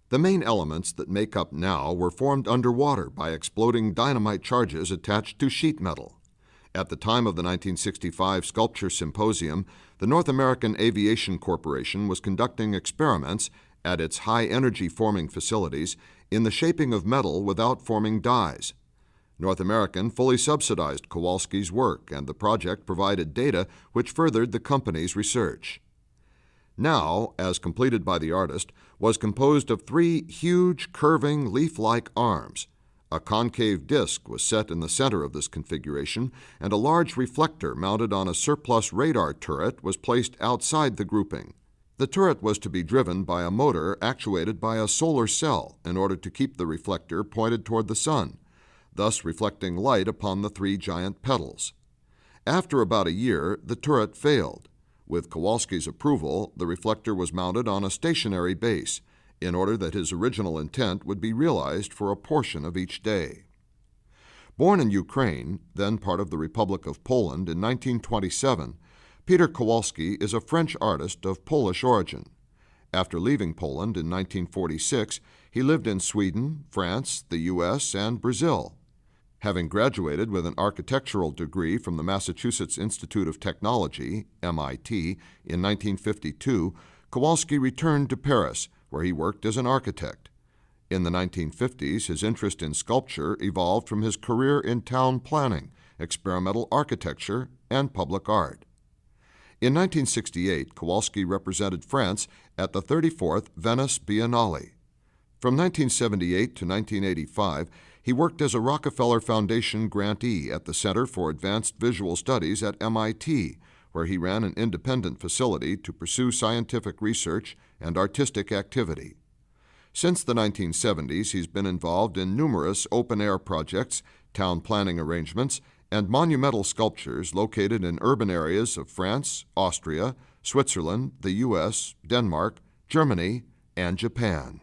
The main elements that make up now were formed underwater by exploding dynamite charges attached to sheet metal. At the time of the 1965 Sculpture Symposium, the North American Aviation Corporation was conducting experiments at its high-energy forming facilities in the shaping of metal without forming dies. North American fully subsidized Kowalski's work, and the project provided data which furthered the company's research. Now, as completed by the artist, was composed of three huge, curving, leaf-like arms. A concave disc was set in the center of this configuration, and a large reflector mounted on a surplus radar turret was placed outside the grouping. The turret was to be driven by a motor actuated by a solar cell in order to keep the reflector pointed toward the sun, thus reflecting light upon the three giant petals. After about a year, the turret failed. With Kowalski's approval, the reflector was mounted on a stationary base in order that his original intent would be realized for a portion of each day. Born in Ukraine, then part of the Republic of Poland, in 1927, Piotr Kowalski is a French artist of Polish origin. After leaving Poland in 1946, he lived in Sweden, France, the U.S., and Brazil. Having graduated with an architectural degree from the Massachusetts Institute of Technology, MIT, in 1952, Kowalski returned to Paris, where he worked as an architect. In the 1950s, his interest in sculpture evolved from his career in town planning, experimental architecture, and public art. In 1968, Kowalski represented France at the 34th Venice Biennale. From 1978 to 1985, he worked as a Rockefeller Foundation grantee at the Center for Advanced Visual Studies at MIT, where he ran an independent facility to pursue scientific research and artistic activity. Since the 1970s, he's been involved in numerous open-air projects, town planning arrangements, and monumental sculptures located in urban areas of France, Austria, Switzerland, the U.S., Denmark, Germany, and Japan.